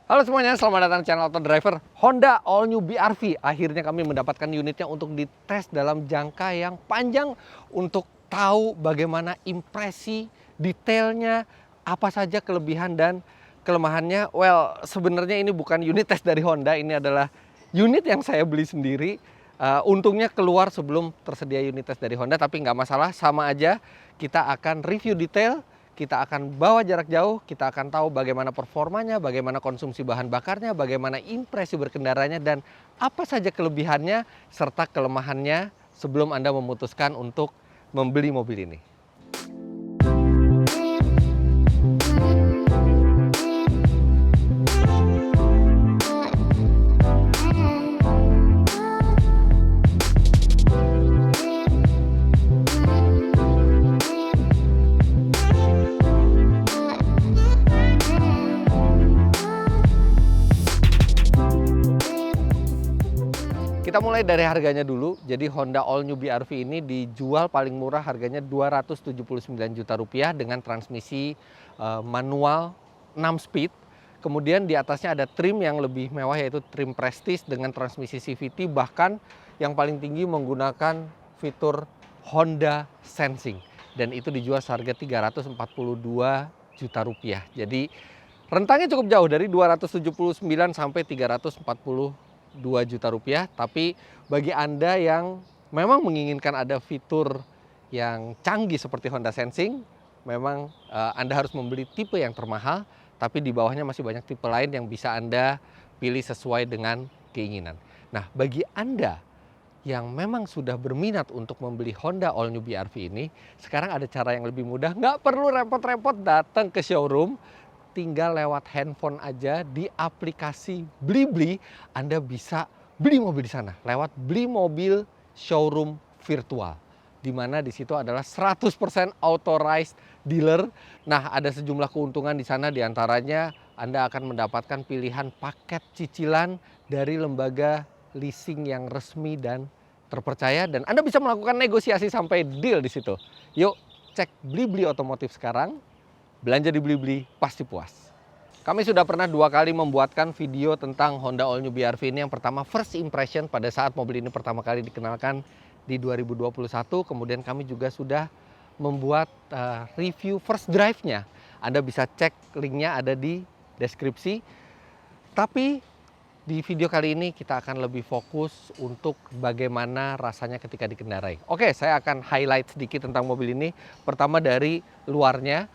Halo semuanya, selamat datang di channel Auto Driver. Honda All New BR-V. Akhirnya kami mendapatkan unitnya untuk dites dalam jangka yang panjang untuk tahu bagaimana impresi, detailnya, apa saja kelebihan dan kelemahannya. Well, sebenarnya ini bukan unit tes dari Honda, ini adalah unit yang saya beli sendiri. Untungnya keluar sebelum tersedia unit tes dari Honda, tapi nggak masalah, sama aja. Kita akan review detail. Kita akan bawa jarak jauh, kita akan tahu bagaimana performanya, bagaimana konsumsi bahan bakarnya, bagaimana impresi berkendaranya, dan apa saja kelebihannya serta kelemahannya sebelum Anda memutuskan untuk membeli mobil ini. Kita mulai dari harganya dulu. Jadi Honda All New BR-V ini dijual paling murah, harganya 279 juta rupiah dengan transmisi manual 6 speed. Kemudian di atasnya ada trim yang lebih mewah, yaitu trim Prestige dengan transmisi CVT, bahkan yang paling tinggi menggunakan fitur Honda Sensing. Dan itu dijual seharga 342 juta rupiah. Jadi rentangnya cukup jauh dari 279 sampai 342 juta rupiah, tapi bagi Anda yang memang menginginkan ada fitur yang canggih seperti Honda Sensing, memang Anda harus membeli tipe yang termahal, tapi di bawahnya masih banyak tipe lain yang bisa Anda pilih sesuai dengan keinginan. Nah, bagi Anda yang memang sudah berminat untuk membeli Honda All New BR-V ini, sekarang ada cara yang lebih mudah, nggak perlu repot-repot datang ke showroom. Tinggal lewat handphone aja di aplikasi Blibli, Anda bisa beli mobil di sana lewat Beli Mobil Showroom Virtual, di mana di situ adalah 100% authorized dealer. Nah, ada sejumlah keuntungan di sana, diantaranya Anda akan mendapatkan pilihan paket cicilan dari lembaga leasing yang resmi dan terpercaya, dan Anda bisa melakukan negosiasi sampai deal di situ. Yuk, cek Blibli Otomotif sekarang. Belanja di Blibli pasti puas. Kami sudah pernah 2 kali membuatkan video tentang Honda All New BR-V ini. Yang pertama first impression pada saat mobil ini pertama kali dikenalkan di 2021. Kemudian kami juga sudah membuat review first drive-nya. Anda bisa cek linknya ada di deskripsi. Tapi di video kali ini kita akan lebih fokus untuk bagaimana rasanya ketika dikendarai. Oke, saya akan highlight sedikit tentang mobil ini. Pertama dari luarnya.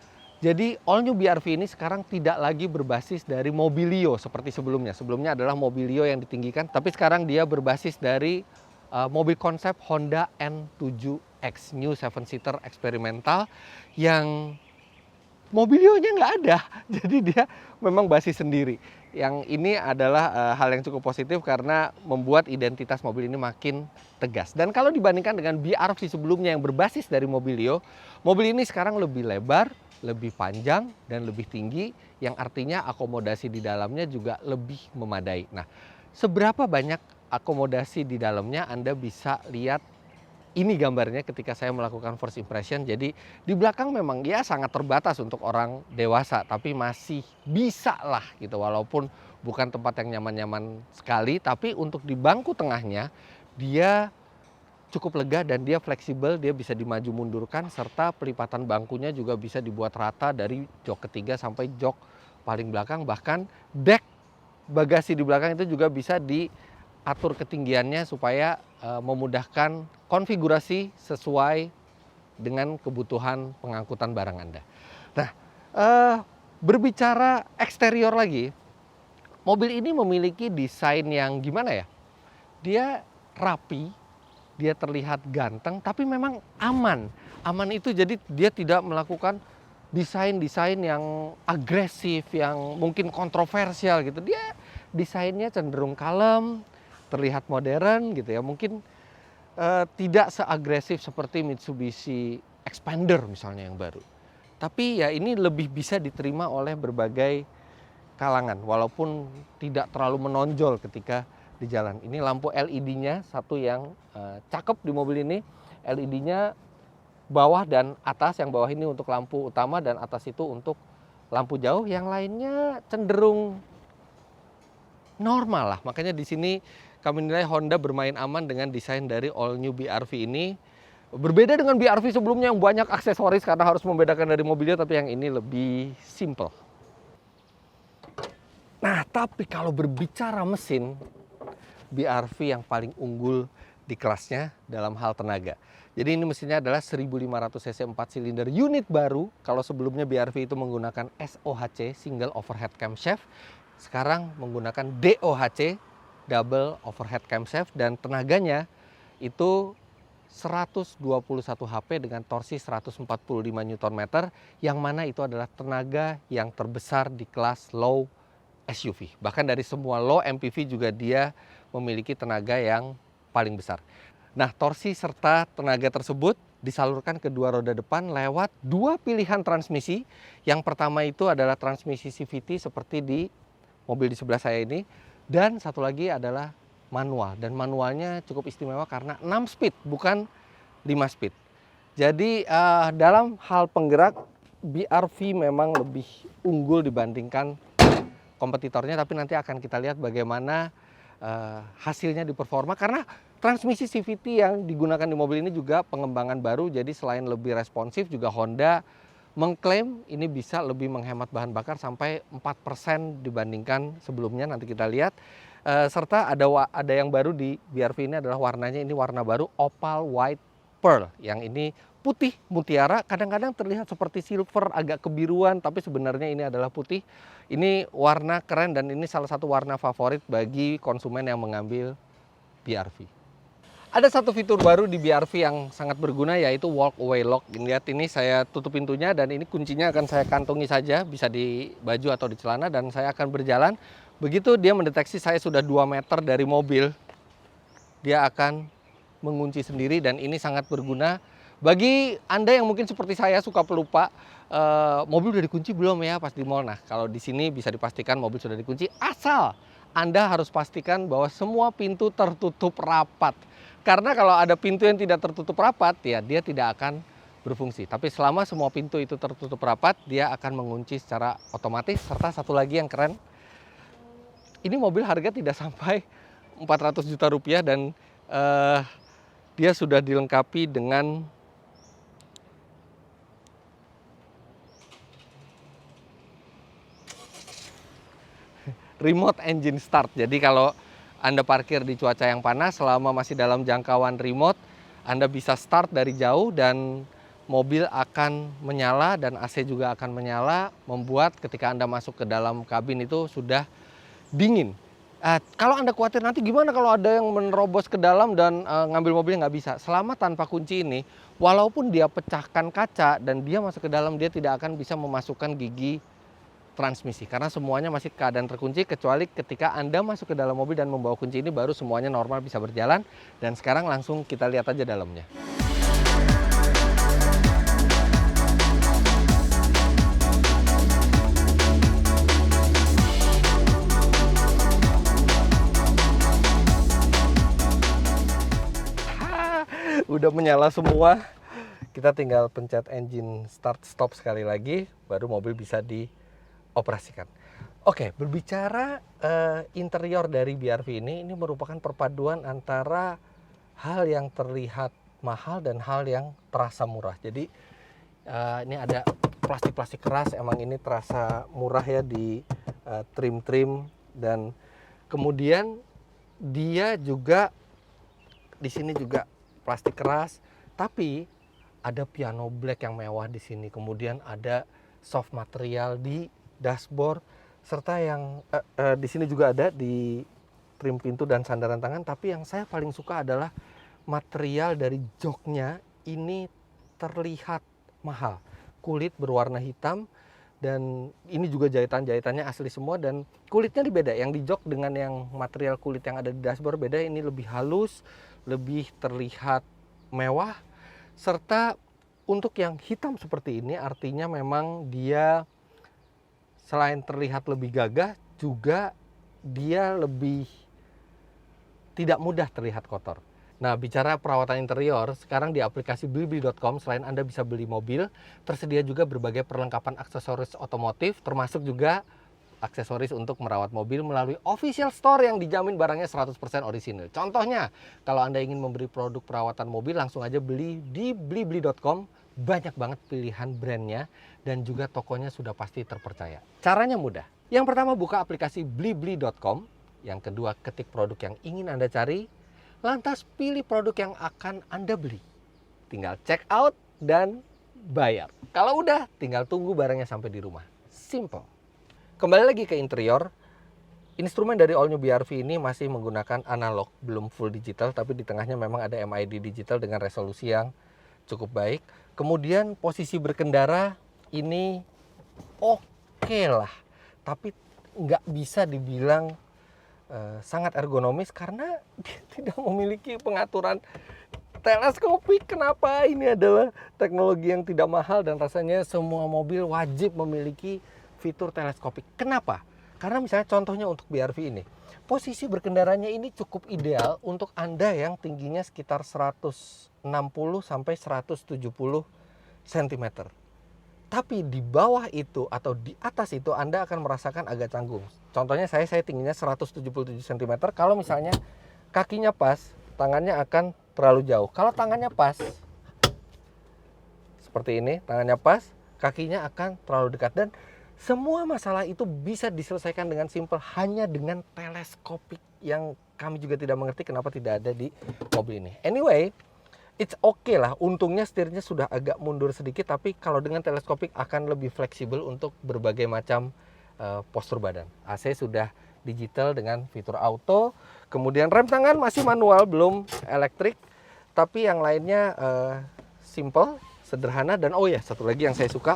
Jadi All New BR-V ini sekarang tidak lagi berbasis dari Mobilio seperti sebelumnya. Sebelumnya adalah Mobilio yang ditinggikan, tapi sekarang dia berbasis dari mobil konsep Honda N7X New 7-seater eksperimental yang Mobilionya nggak ada. Jadi dia memang basis sendiri. Yang ini adalah hal yang cukup positif karena membuat identitas mobil ini makin tegas. Dan kalau dibandingkan dengan BR-V sebelumnya yang berbasis dari Mobilio, mobil ini sekarang lebih lebar, lebih panjang, dan lebih tinggi, yang artinya akomodasi di dalamnya juga lebih memadai. Nah, seberapa banyak akomodasi di dalamnya Anda bisa lihat ini gambarnya ketika saya melakukan first impression. Jadi di belakang memang ya sangat terbatas untuk orang dewasa, tapi masih bisa lah gitu, walaupun bukan tempat yang nyaman-nyaman sekali, tapi untuk di bangku tengahnya dia cukup lega dan dia fleksibel, dia bisa dimaju mundurkan, serta pelipatan bangkunya juga bisa dibuat rata dari jok ketiga sampai jok paling belakang. Bahkan dek bagasi di belakang itu juga bisa diatur ketinggiannya supaya memudahkan konfigurasi sesuai dengan kebutuhan pengangkutan barang Anda. Nah, berbicara eksterior lagi, mobil ini memiliki desain yang gimana ya? Dia rapi, dia terlihat ganteng, tapi memang aman. Aman itu jadi dia tidak melakukan desain-desain yang agresif, yang mungkin kontroversial gitu. Dia desainnya cenderung kalem, terlihat modern gitu ya. Mungkin tidak seagresif seperti Mitsubishi Expander misalnya yang baru. Tapi ya ini lebih bisa diterima oleh berbagai kalangan, walaupun tidak terlalu menonjol ketika di jalan. Ini lampu LED-nya satu yang cakep di mobil ini. LED-nya bawah dan atas, yang bawah ini untuk lampu utama dan atas itu untuk lampu jauh, yang lainnya cenderung normal lah. Makanya di sini kami nilai Honda bermain aman dengan desain dari all new BR-V ini. Berbeda dengan BR-V sebelumnya yang banyak aksesoris karena harus membedakan dari mobilnya, tapi yang ini lebih simple. Nah, tapi kalau berbicara mesin, BR-V yang paling unggul di kelasnya dalam hal tenaga. Jadi ini mesinnya adalah 1500 cc 4 silinder unit baru. Kalau sebelumnya BR-V itu menggunakan SOHC, single overhead camshaft, sekarang menggunakan DOHC, double overhead camshaft, dan tenaganya itu 121 HP dengan torsi 145 Nm, yang mana itu adalah tenaga yang terbesar di kelas low SUV. Bahkan dari semua low MPV juga dia memiliki tenaga yang paling besar. Nah, torsi serta tenaga tersebut disalurkan ke dua roda depan lewat dua pilihan transmisi. Yang pertama itu adalah transmisi CVT seperti di mobil di sebelah saya ini. Dan satu lagi adalah manual. Dan manualnya cukup istimewa karena 6 speed, bukan 5 speed. Jadi dalam hal penggerak, BR-V memang lebih unggul dibandingkan kompetitornya. Tapi nanti akan kita lihat bagaimana hasilnya di performa. Karena transmisi CVT yang digunakan di mobil ini juga pengembangan baru. Jadi selain lebih responsif, juga Honda mengklaim ini bisa lebih menghemat bahan bakar sampai 4% dibandingkan sebelumnya. Nanti kita lihat. Serta ada yang baru di BR-V ini adalah warnanya, ini warna baru Opal White Pearl. Yang ini putih mutiara, kadang-kadang terlihat seperti silver, agak kebiruan, tapi sebenarnya ini adalah putih. Ini warna keren dan ini salah satu warna favorit bagi konsumen yang mengambil BR-V. Ada satu fitur baru di BR-V yang sangat berguna, yaitu walk away lock. Lihat, ini saya tutup pintunya dan ini kuncinya akan saya kantongi saja, bisa di baju atau di celana, dan saya akan berjalan. Begitu dia mendeteksi saya sudah 2 meter dari mobil, dia akan mengunci sendiri, dan ini sangat berguna bagi Anda yang mungkin seperti saya suka pelupa, mobil udah dikunci belum ya pas di mall. Nah, kalau di sini bisa dipastikan mobil sudah dikunci, asal Anda harus pastikan bahwa semua pintu tertutup rapat. Karena kalau ada pintu yang tidak tertutup rapat, ya dia tidak akan berfungsi. Tapi selama semua pintu itu tertutup rapat, dia akan mengunci secara otomatis. Serta satu lagi yang keren, ini mobil harga tidak sampai 400 juta rupiah dan dia sudah dilengkapi dengan remote engine start. Jadi kalau Anda parkir di cuaca yang panas, selama masih dalam jangkauan remote, Anda bisa start dari jauh dan mobil akan menyala dan AC juga akan menyala, membuat ketika Anda masuk ke dalam kabin itu sudah dingin. Kalau Anda khawatir nanti gimana kalau ada yang menerobos ke dalam dan ngambil mobilnya, nggak bisa. Selama tanpa kunci ini, walaupun dia pecahkan kaca dan dia masuk ke dalam, dia tidak akan bisa memasukkan gigi transmisi. Karena semuanya masih keadaan terkunci, kecuali ketika Anda masuk ke dalam mobil dan membawa kunci ini, baru semuanya normal bisa berjalan. Dan sekarang langsung kita lihat aja dalamnya. Udah menyala semua, kita tinggal pencet engine start stop sekali lagi, baru mobil bisa dioperasikan. Oke, berbicara interior dari BR-V ini merupakan perpaduan antara hal yang terlihat mahal dan hal yang terasa murah. Jadi ini ada plastik-plastik keras, emang ini terasa murah ya di trim-trim, dan kemudian dia juga di sini juga plastik keras, tapi ada piano black yang mewah di sini. Kemudian ada soft material di dashboard, serta yang di sini juga ada di trim pintu dan sandaran tangan. Tapi yang saya paling suka adalah material dari joknya. Ini terlihat mahal, kulit berwarna hitam, dan ini juga jahitannya asli semua, dan kulitnya beda. Yang di jok dengan yang material kulit yang ada di dashboard beda. Ini lebih halus, lebih terlihat mewah, serta untuk yang hitam seperti ini artinya memang dia selain terlihat lebih gagah, juga dia lebih tidak mudah terlihat kotor. Nah, bicara perawatan interior, sekarang di aplikasi blibli.com selain Anda bisa beli mobil, tersedia juga berbagai perlengkapan aksesoris otomotif, termasuk juga aksesoris untuk merawat mobil melalui official store yang dijamin barangnya 100% orisinil. Contohnya, kalau Anda ingin memberi produk perawatan mobil, langsung aja beli di blibli.com. Banyak banget pilihan brandnya dan juga tokonya sudah pasti terpercaya. Caranya mudah. Yang pertama, buka aplikasi blibli.com. Yang kedua, ketik produk yang ingin Anda cari. Lantas pilih produk yang akan Anda beli. Tinggal check out dan bayar. Kalau udah, tinggal tunggu barangnya sampai di rumah. Simple. Kembali lagi ke interior. Instrumen dari All New BR-V ini masih menggunakan analog, belum full digital, tapi di tengahnya memang ada MID digital dengan resolusi yang cukup baik. Kemudian posisi berkendara ini oke lah, tapi nggak bisa dibilang sangat ergonomis karena dia tidak memiliki pengaturan teleskopik. Kenapa? Ini adalah teknologi yang tidak mahal dan rasanya semua mobil wajib memiliki fitur teleskopik. Kenapa? Karena misalnya contohnya untuk BR-V ini, posisi berkendaranya ini cukup ideal untuk Anda yang tingginya sekitar 160 sampai 170 cm. Tapi di bawah itu atau di atas itu Anda akan merasakan agak canggung. Contohnya saya tingginya 177 cm. Kalau misalnya kakinya pas, tangannya akan terlalu jauh. Kalau tangannya pas, seperti ini, tangannya pas, kakinya akan terlalu dekat. Dan semua masalah itu bisa diselesaikan dengan simpel hanya dengan teleskopik yang kami juga tidak mengerti kenapa tidak ada di mobil ini. Anyway, it's okay lah, untungnya setirnya sudah agak mundur sedikit, tapi kalau dengan teleskopik akan lebih fleksibel untuk berbagai macam postur badan. AC sudah digital dengan fitur auto, kemudian rem tangan masih manual, belum elektrik, tapi yang lainnya simple, sederhana, dan oh ya, satu lagi yang saya suka,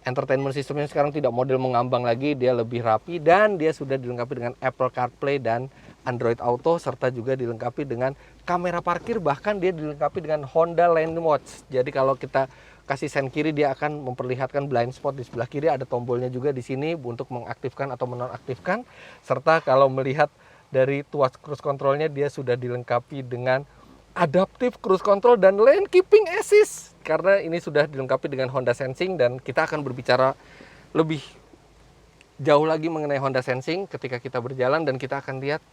entertainment systemnya sekarang tidak model mengambang lagi, dia lebih rapi dan dia sudah dilengkapi dengan Apple CarPlay dan Android Auto, serta juga dilengkapi dengan kamera parkir, bahkan dia dilengkapi dengan Honda Lane Watch. Jadi kalau kita kasih sen kiri, dia akan memperlihatkan blind spot di sebelah kiri, ada tombolnya juga di sini untuk mengaktifkan atau menonaktifkan. Serta kalau melihat dari tuas cruise controlnya, dia sudah dilengkapi dengan adaptive cruise control dan lane keeping assist. Karena ini sudah dilengkapi dengan Honda Sensing, dan kita akan berbicara lebih jauh lagi mengenai Honda Sensing ketika kita berjalan, dan kita akan lihat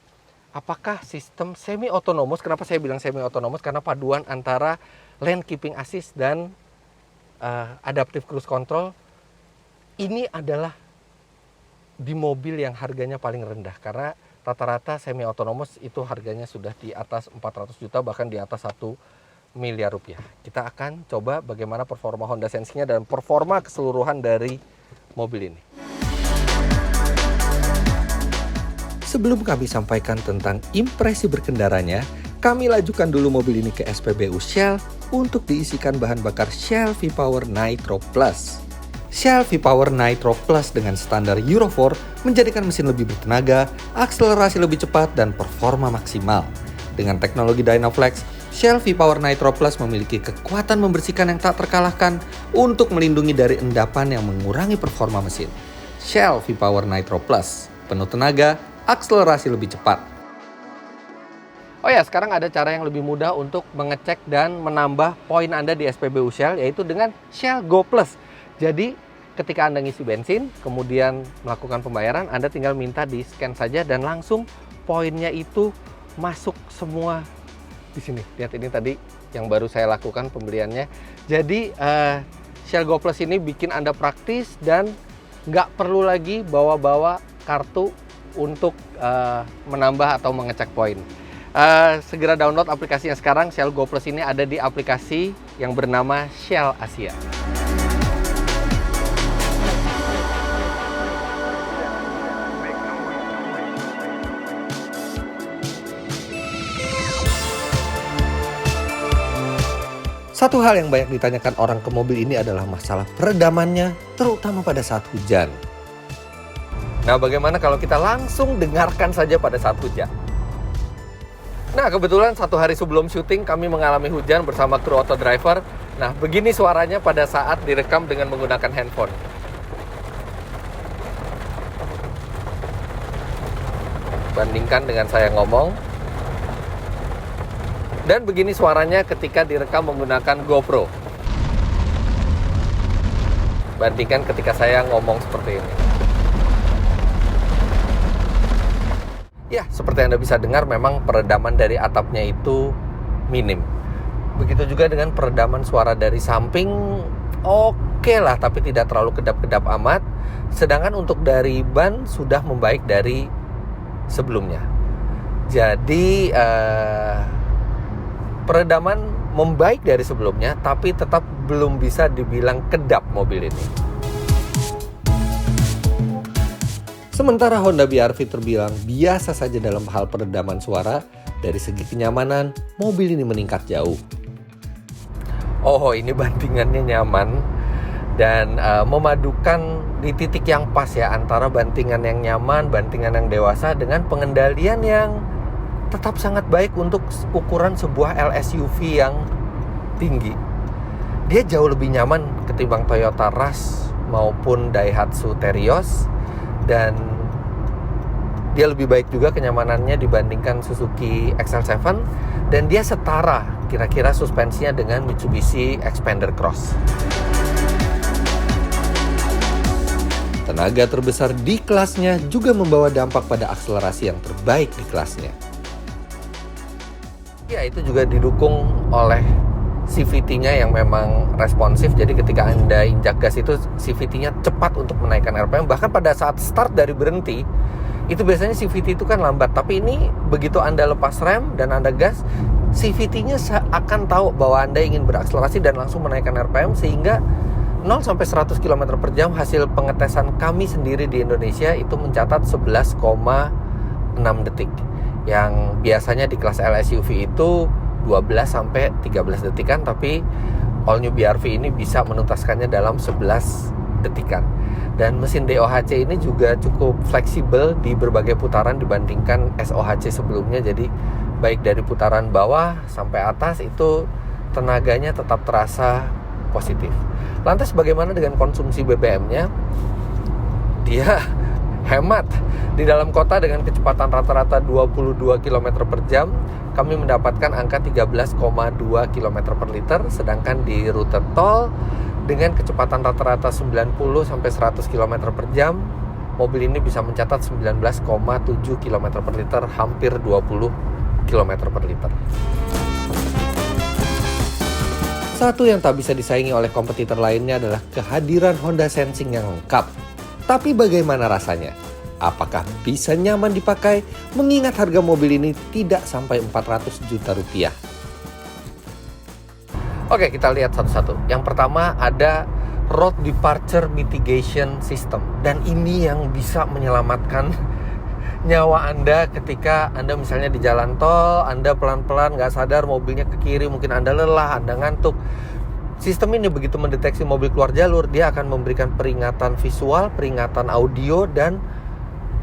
apakah sistem semi otonomous. Kenapa saya bilang semi otonomous? Karena paduan antara lane keeping assist dan adaptive cruise control ini adalah di mobil yang harganya paling rendah, karena rata-rata semi otonomous itu harganya sudah di atas 400 juta, bahkan di atas 1 miliar rupiah. Kita akan coba bagaimana performa Honda Sensing-nya dan performa keseluruhan dari mobil ini. Sebelum kami sampaikan tentang impresi berkendaranya, kami lajukan dulu mobil ini ke SPBU Shell untuk diisikan bahan bakar Shell V-Power Nitro Plus. Shell V-Power Nitro Plus dengan standar Euro 4 menjadikan mesin lebih bertenaga, akselerasi lebih cepat, dan performa maksimal. Dengan teknologi Dynaflex, Shell V-Power Nitro Plus memiliki kekuatan membersihkan yang tak terkalahkan untuk melindungi dari endapan yang mengurangi performa mesin. Shell V-Power Nitro Plus, penuh tenaga, akselerasi lebih cepat. Oh ya, sekarang ada cara yang lebih mudah untuk mengecek dan menambah poin Anda di SPBU Shell, yaitu dengan Shell Go Plus. Jadi, ketika Anda ngisi bensin, kemudian melakukan pembayaran, Anda tinggal minta di-scan saja dan langsung poinnya itu masuk semua di sini. Lihat, ini tadi yang baru saya lakukan pembeliannya. Jadi, Shell Go Plus ini bikin Anda praktis dan nggak perlu lagi bawa-bawa kartu untuk menambah atau mengecek poin. Segera download aplikasinya sekarang. Shell Go Plus ini ada di aplikasi yang bernama Shell Asia. Satu hal yang banyak ditanyakan orang ke mobil ini adalah masalah peredamannya, terutama pada saat hujan. Nah, bagaimana kalau kita langsung dengarkan saja pada saat hujan? Nah, kebetulan satu hari sebelum syuting kami mengalami hujan bersama kru auto driver. Nah, begini suaranya pada saat direkam dengan menggunakan handphone. Bandingkan dengan saya ngomong. Dan begini suaranya ketika direkam menggunakan GoPro. Bandingkan ketika saya ngomong seperti ini. Ya, seperti Anda bisa dengar, memang peredaman dari atapnya itu minim. Begitu juga dengan peredaman suara dari samping, oke lah, tapi tidak terlalu kedap-kedap amat. Sedangkan untuk dari ban sudah membaik dari sebelumnya. Jadi peredaman membaik dari sebelumnya, tapi tetap belum bisa dibilang kedap mobil ini. Sementara Honda BR-V terbilang biasa saja dalam hal peredaman suara, dari segi kenyamanan, mobil ini meningkat jauh. Oh, ini bantingannya nyaman dan memadukan di titik yang pas ya, antara bantingan yang nyaman, bantingan yang dewasa dengan pengendalian yang tetap sangat baik untuk ukuran sebuah LSUV yang tinggi. Dia jauh lebih nyaman ketimbang Toyota Rush maupun Daihatsu Terios, dan dia lebih baik juga kenyamanannya dibandingkan Suzuki XL7, dan dia setara kira-kira suspensinya dengan Mitsubishi Xpander Cross. Tenaga terbesar di kelasnya juga membawa dampak pada akselerasi yang terbaik di kelasnya. Ya, itu juga didukung oleh CVT-nya yang memang responsif. Jadi ketika Anda injak gas itu CVT-nya cepat untuk menaikkan RPM. Bahkan pada saat start dari berhenti, itu biasanya CVT itu kan lambat. Tapi ini begitu Anda lepas rem dan Anda gas, CVT-nya akan tahu bahwa Anda ingin berakselerasi dan langsung menaikkan RPM. Sehingga 0-100 km per jam, hasil pengetesan kami sendiri di Indonesia itu mencatat 11,6 detik. Yang biasanya di kelas LSUV itu 12-13 detikan, tapi All New BR-V ini bisa menuntaskannya dalam 11 detikan. Dan mesin DOHC ini juga cukup fleksibel di berbagai putaran dibandingkan SOHC sebelumnya. Jadi baik dari putaran bawah sampai atas itu tenaganya tetap terasa positif. Lantas bagaimana dengan konsumsi BBM-nya? Dia hemat. Di dalam kota dengan kecepatan rata-rata 22 km per jam, kami mendapatkan angka 13,2 km per liter. Sedangkan di rute tol dengan kecepatan rata-rata 90-100 km per jam, mobil ini bisa mencatat 19,7 km per liter, hampir 20 km per liter. Satu yang tak bisa disaingi oleh kompetitor lainnya adalah kehadiran Honda Sensing yang lengkap. Tapi bagaimana rasanya? Apakah bisa nyaman dipakai mengingat harga mobil ini tidak sampai 400 juta rupiah? Oke, kita lihat satu-satu. Yang pertama ada Road Departure Mitigation System. Dan ini yang bisa menyelamatkan nyawa Anda ketika Anda misalnya di jalan tol, Anda pelan-pelan nggak sadar mobilnya ke kiri, mungkin Anda lelah, Anda ngantuk. Sistem ini begitu mendeteksi mobil keluar jalur, dia akan memberikan peringatan visual, peringatan audio, dan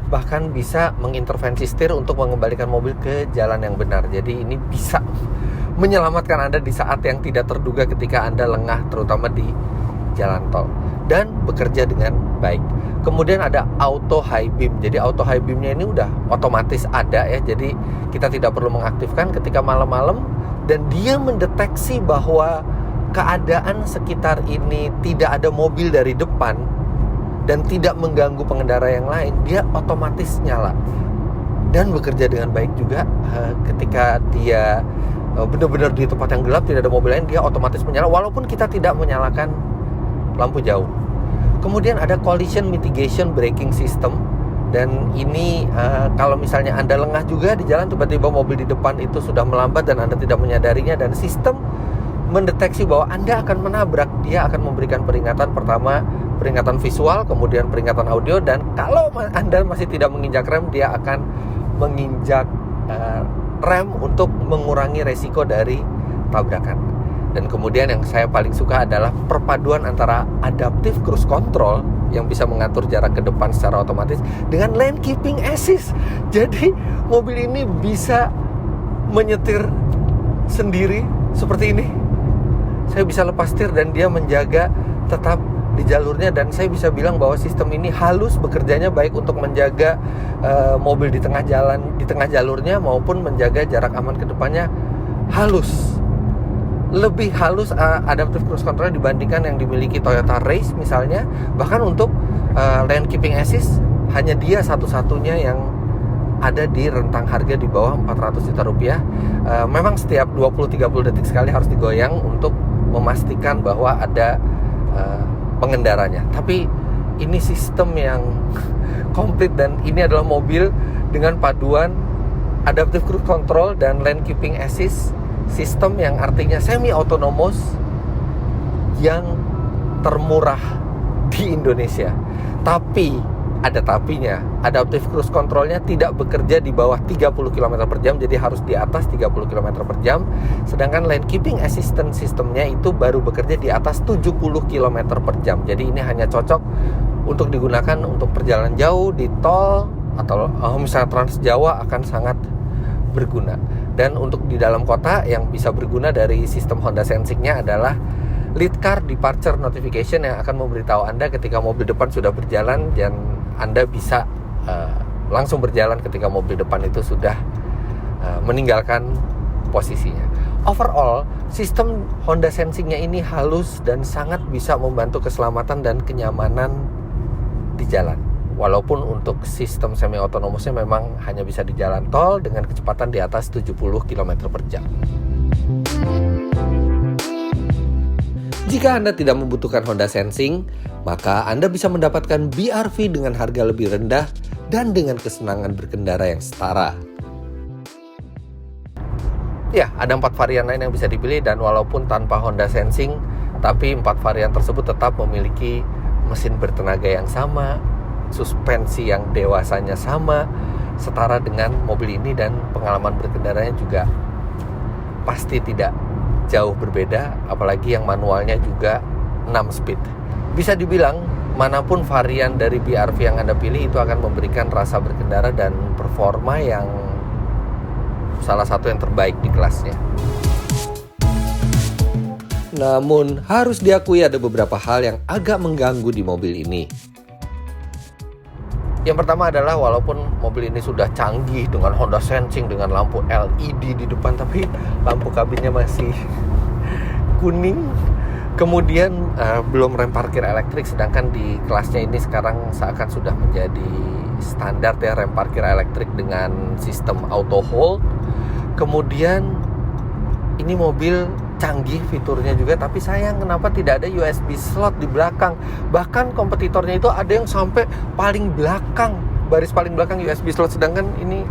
bahkan bisa mengintervensi setir untuk mengembalikan mobil ke jalan yang benar. Jadi ini bisa menyelamatkan Anda di saat yang tidak terduga ketika Anda lengah, terutama di jalan tol, dan bekerja dengan baik. Kemudian ada auto high beam. Jadi auto high beamnya ini udah otomatis ada ya. Jadi kita tidak perlu mengaktifkan ketika malam-malam, dan dia mendeteksi bahwa keadaan sekitar ini tidak ada mobil dari depan dan tidak mengganggu pengendara yang lain, dia otomatis nyala dan bekerja dengan baik juga. Ketika dia benar-benar di tempat yang gelap, tidak ada mobil lain, dia otomatis menyala walaupun kita tidak menyalakan lampu jauh. Kemudian ada collision mitigation braking system, dan ini kalau misalnya Anda lengah juga di jalan, tiba-tiba mobil di depan itu sudah melambat dan Anda tidak menyadarinya, dan sistem mendeteksi bahwa Anda akan menabrak, dia akan memberikan peringatan. Pertama peringatan visual, kemudian peringatan audio, dan kalau Anda masih tidak menginjak rem, dia akan menginjak rem untuk mengurangi resiko dari tabrakan. Dan kemudian yang saya paling suka adalah perpaduan antara adaptive cruise control yang bisa mengatur jarak ke depan secara otomatis dengan lane keeping assist. Jadi mobil ini bisa menyetir sendiri seperti ini. Saya bisa lepas setir dan dia menjaga tetap di jalurnya, dan saya bisa bilang bahwa sistem ini halus bekerjanya, baik untuk menjaga mobil di tengah jalan, di tengah jalurnya, maupun menjaga jarak aman ke depannya. Halus, lebih halus adaptive cruise control dibandingkan yang dimiliki Toyota Race misalnya. Bahkan untuk lane keeping assist hanya dia satu-satunya yang ada di rentang harga di bawah 400 juta rupiah. Memang setiap 20-30 detik sekali harus digoyang untuk memastikan bahwa ada pengendaranya. Tapi ini sistem yang komplit, dan ini adalah mobil dengan paduan adaptive cruise control dan lane keeping assist, sistem yang artinya semi autonomous yang termurah di Indonesia. Tapi ada tapinya, adaptive cruise controlnya tidak bekerja di bawah 30 km per jam, jadi harus di atas 30 km per jam. Sedangkan lane keeping assistance sistemnya itu baru bekerja di atas 70 km per jam. Jadi ini hanya cocok untuk digunakan untuk perjalanan jauh di tol, atau misalnya Trans Jawa akan sangat berguna. Dan untuk di dalam kota yang bisa berguna dari sistem Honda Sensing-nya adalah lead car departure notification yang akan memberitahu Anda ketika mobil depan sudah berjalan, dan Anda bisa langsung berjalan ketika mobil depan itu sudah meninggalkan posisinya. Overall, sistem Honda Sensing-nya ini halus dan sangat bisa membantu keselamatan dan kenyamanan di jalan. Walaupun untuk sistem semi autonomousnya memang hanya bisa di jalan tol dengan kecepatan di atas 70 km per jam. Jika Anda tidak membutuhkan Honda Sensing, maka Anda bisa mendapatkan BR-V dengan harga lebih rendah dan dengan kesenangan berkendara yang setara. Ya, ada 4 varian lain yang bisa dipilih, dan walaupun tanpa Honda Sensing, tapi 4 varian tersebut tetap memiliki mesin bertenaga yang sama, suspensi yang dewasanya sama, setara dengan mobil ini, dan pengalaman berkendaranya juga pasti tidak jauh berbeda, apalagi yang manualnya juga 6 speed. Bisa dibilang manapun varian dari BR-V yang Anda pilih itu akan memberikan rasa berkendara dan performa yang salah satu yang terbaik di kelasnya. Namun harus diakui ada beberapa hal yang agak mengganggu di mobil ini. Yang pertama adalah walaupun mobil ini sudah canggih dengan Honda Sensing, dengan lampu LED di depan, tapi lampu kabinnya masih kuning. Kemudian belum rem parkir elektrik, sedangkan di kelasnya ini sekarang seakan sudah menjadi standar ya rem parkir elektrik dengan sistem auto hold. Kemudian ini mobil canggih fiturnya juga, tapi sayang kenapa tidak ada USB slot di belakang. Bahkan kompetitornya itu ada yang sampai paling belakang, baris paling belakang USB slot, sedangkan ini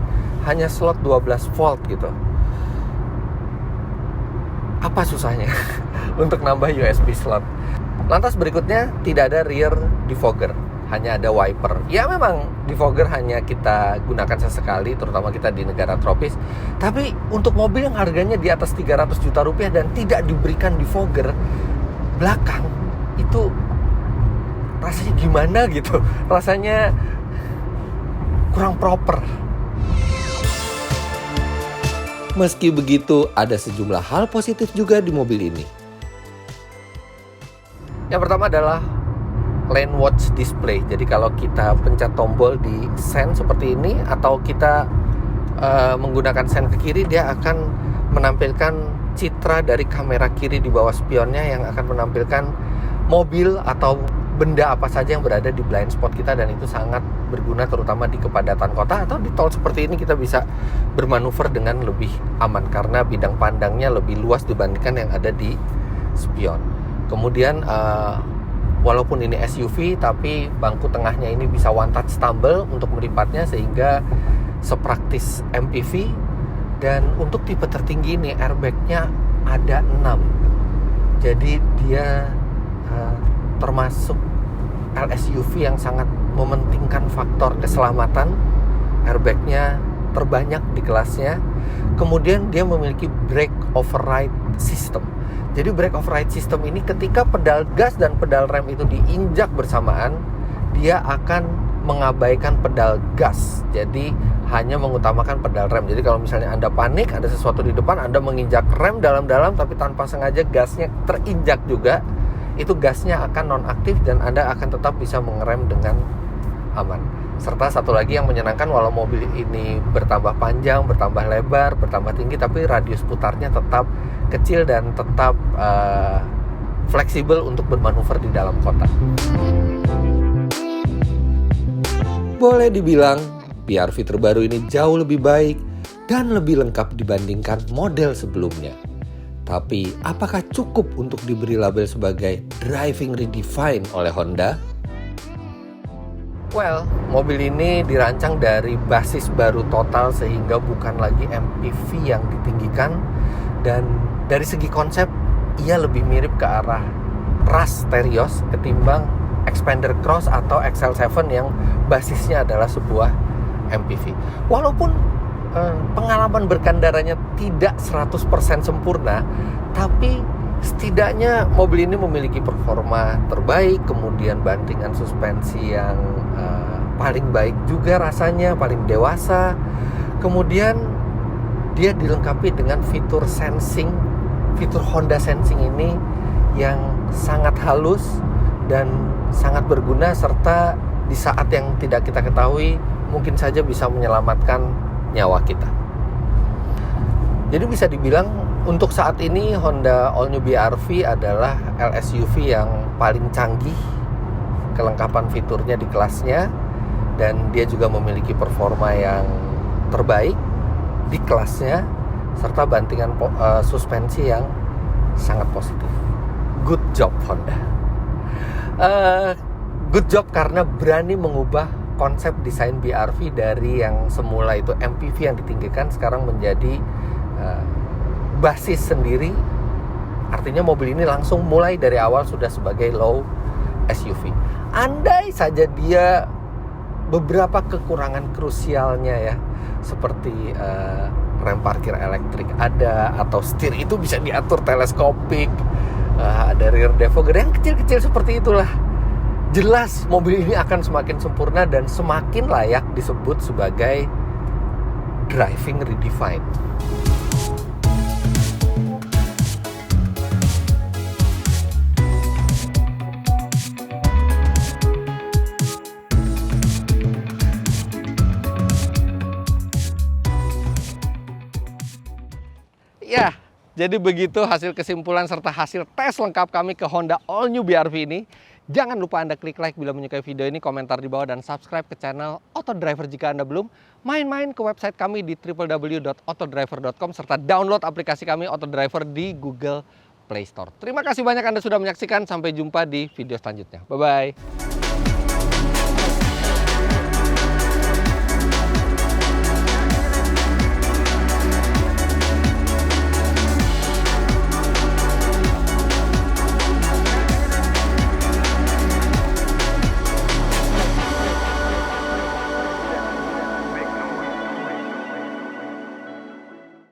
hanya slot 12 volt gitu. Apa susahnya untuk nambah USB slot? Lantas berikutnya tidak ada rear defogger, hanya ada wiper. Ya memang defogger hanya kita gunakan sesekali, terutama kita di negara tropis. Tapi untuk mobil yang harganya di atas 300 juta rupiah dan tidak diberikan defogger belakang, itu rasanya gimana gitu? Rasanya kurang proper. Meski begitu, ada sejumlah hal positif juga di mobil ini. Yang pertama adalah lane watch display. Jadi kalau kita pencet tombol di sen seperti ini, atau kita menggunakan sen ke kiri, dia akan menampilkan citra dari kamera kiri di bawah spionnya yang akan menampilkan mobil atau benda apa saja yang berada di blind spot kita, dan itu sangat berguna terutama di kepadatan kota atau di tol seperti ini. Kita bisa bermanuver dengan lebih aman karena bidang pandangnya lebih luas dibandingkan yang ada di spion. Kemudian walaupun ini SUV, tapi bangku tengahnya ini bisa one touch tumble untuk melipatnya sehingga sepraktis MPV. Dan untuk tipe tertinggi ini airbagnya ada 6. Jadi dia termasuk LSUV yang sangat mementingkan faktor keselamatan. Airbagnya terbanyak di kelasnya. Kemudian dia memiliki brake override system. Jadi brake override system ini ketika pedal gas dan pedal rem itu diinjak bersamaan, dia akan mengabaikan pedal gas. Jadi hanya mengutamakan pedal rem. Jadi kalau misalnya Anda panik, ada sesuatu di depan, Anda menginjak rem dalam-dalam tapi tanpa sengaja gasnya terinjak juga, itu gasnya akan nonaktif dan Anda akan tetap bisa mengerem dengan aman. Serta satu lagi yang menyenangkan, walau mobil ini bertambah panjang, bertambah lebar, bertambah tinggi, tapi radius putarnya tetap kecil dan tetap fleksibel untuk bermanuver di dalam kota. Boleh dibilang BR-V terbaru ini jauh lebih baik dan lebih lengkap dibandingkan model sebelumnya. Tapi apakah cukup untuk diberi label sebagai driving redefined oleh Honda? Well, mobil ini dirancang dari basis baru total sehingga bukan lagi MPV yang ditinggikan, dan dari segi konsep ia lebih mirip ke arah ras Terios ketimbang Xpander Cross atau XL7 yang basisnya adalah sebuah MPV. Walaupun pengalaman berkendaranya tidak 100% sempurna, tapi setidaknya mobil ini memiliki performa terbaik, kemudian bantingan suspensi yang paling baik juga rasanya, paling dewasa. Kemudian dia dilengkapi dengan fitur sensing, fitur Honda Sensing ini yang sangat halus dan sangat berguna, serta di saat yang tidak kita ketahui mungkin saja bisa menyelamatkan nyawa kita. Jadi bisa dibilang untuk saat ini Honda All New BR-V adalah LSUV yang paling canggih kelengkapan fiturnya di kelasnya, dan dia juga memiliki performa yang terbaik di kelasnya serta bantingan suspensi yang sangat positif. Good job Honda. Good job karena berani mengubah konsep desain BR-V dari yang semula itu MPV yang ditinggikan sekarang menjadi basis sendiri. Artinya mobil ini langsung mulai dari awal sudah sebagai low SUV. Andai saja dia beberapa kekurangan krusialnya ya, seperti rem parkir elektrik ada, atau setir itu bisa diatur teleskopik, ada rear defogger yang kecil-kecil seperti itulah, jelas mobil ini akan semakin sempurna dan semakin layak disebut sebagai driving redefined. Ya, jadi begitu hasil kesimpulan serta hasil tes lengkap kami ke Honda All New BR-V ini. Jangan lupa Anda klik like bila menyukai video ini, komentar di bawah, dan subscribe ke channel Autodriver jika Anda belum. Main-main ke website kami di www.autodriver.com serta download aplikasi kami Autodriver di Google Play Store. Terima kasih banyak Anda sudah menyaksikan. Sampai jumpa di video selanjutnya. Bye-bye.